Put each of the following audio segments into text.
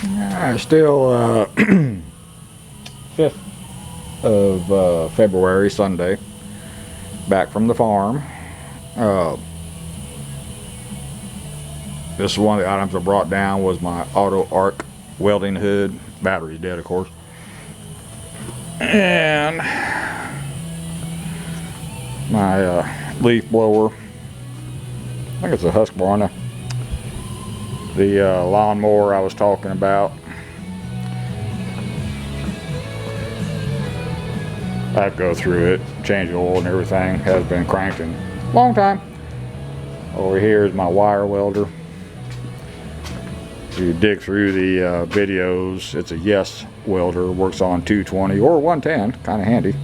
Still 5th of February, Sunday. Back from the farm. This is one of the items I brought down was my auto arc welding hood. Battery's dead, of course. And my leaf blower. I think it's a Husqvarna. The lawn mower I was talking about. I'd go through it, change the oil and everything. Has been cranked in a long time. Over here is my wire welder. If you dig through the videos, it's a Yes welder. Works on 220 or 110, kind of handy.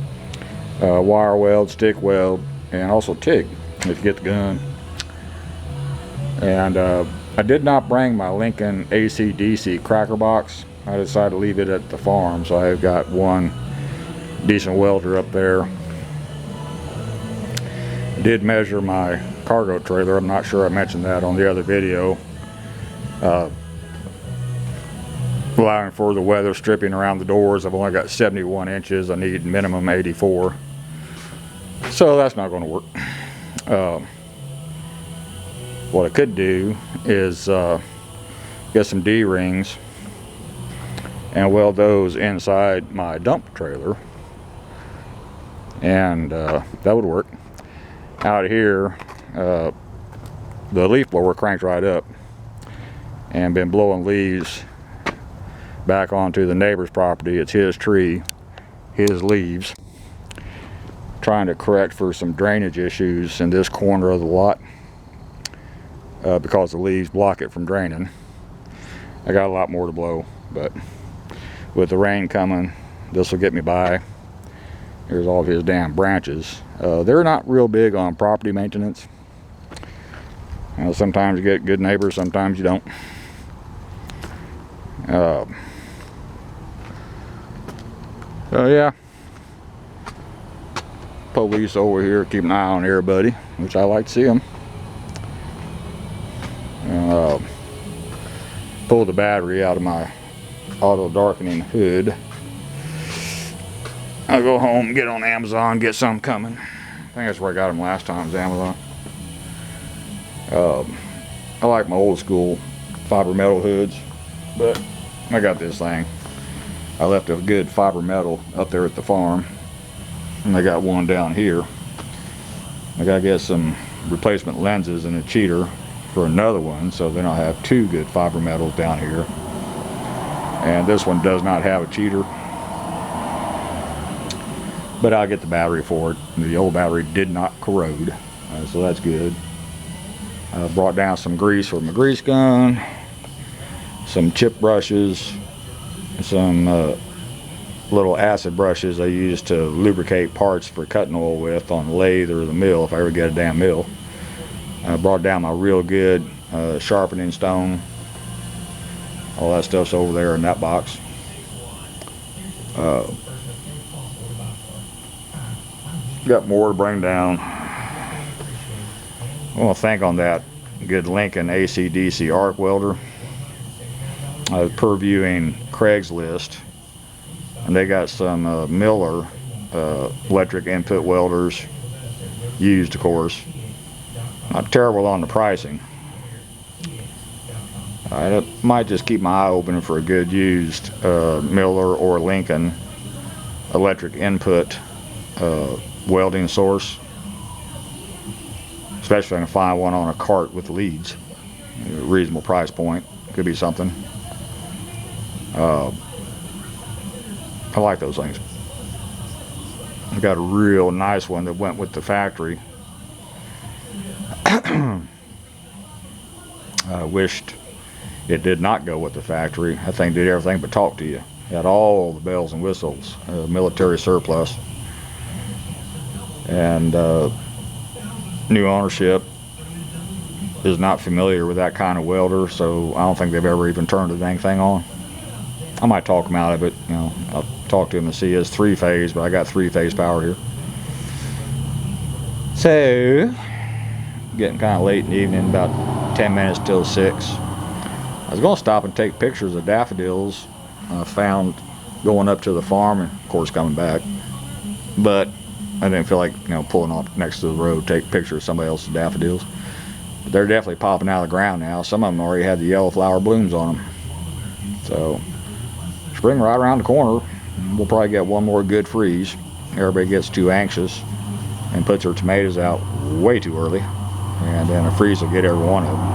Wire weld, stick weld, and also TIG if you get the gun. And I did not bring my Lincoln AC/DC cracker box. I decided to leave it at the farm, so I've got one decent welder up there. Did measure my cargo trailer. I'm not sure I mentioned that on the other video. Allowing for the weather stripping around the doors, I've only got 71 inches. I need minimum 84. So that's not going to work. What I could do is get some D-rings and weld those inside my dump trailer, and that would work. Out here, the leaf blower cranked right up and been blowing leaves back onto the neighbor's property. It's his tree, his leaves. Trying to correct for some drainage issues in this corner of the lot. Because the leaves block it from draining. I got a lot more to blow, but with the rain coming, this will get me by. Here's all of his damn branches. They're not real big on property maintenance. Sometimes you get good neighbors, sometimes you don't. So yeah, police over here keep an eye on everybody, which I like to see them. Pull the battery out of my auto darkening hood. I'll go home, get on Amazon, get some coming. I think that's where I got them last time, was Amazon. I like my old school fiber metal hoods, but I got this thing. I left a good fiber metal up there at the farm, and I got one down here. I gotta get some replacement lenses and a cheater for another one, so then I'll have two good fiber metals down here. And this one does not have a cheater, but I'll get the battery for it. The old battery did not corrode, so that's good. I brought down some grease for my grease gun, some chip brushes, some little acid brushes I use to lubricate parts for cutting oil with on the lathe or the mill if I ever get a damn mill. I brought down my real good sharpening stone. All that stuff's over there in that box. Got more to bring down. I want to thank on that good Lincoln AC/DC arc welder. I was previewing Craigslist, and they got some Miller electric input welders, used of course. Not terrible on the pricing. I might just keep my eye open for a good used Miller or Lincoln electric input welding source. Especially if I can find one on a cart with leads. A reasonable price point. Could be something. I like those things. I got a real nice one that went with the factory. I wished it did not go with the factory. That thing did everything but talk to you. It had all the bells and whistles, military surplus. And new ownership is not familiar with that kind of welder, so I don't think they've ever even turned the dang thing on. I might talk them out of it, you know. I'll talk to him and see it's 3-phase, but I got 3-phase power here. So, getting kind of late in the evening, about 10 minutes till 6. I was going to stop and take pictures of daffodils I found going up to the farm and of course coming back, but I didn't feel like, you know, pulling off next to the road take pictures of somebody else's daffodils. But they're definitely popping out of the ground now. Some of them already had the yellow flower blooms on them. So spring right around the corner. We'll probably get one more good freeze. Everybody gets too anxious and puts their tomatoes out way too early, and then a freeze will get every one of them.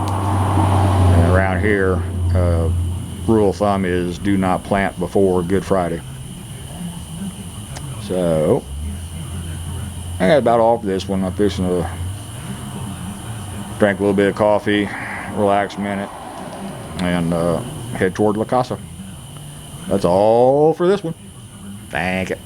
And around here, rule of thumb is do not plant before Good Friday. So I got about all for this one. I'm fixing to drink a little bit of coffee, relax a minute, and head toward La Casa. That's all for this one. Thank you.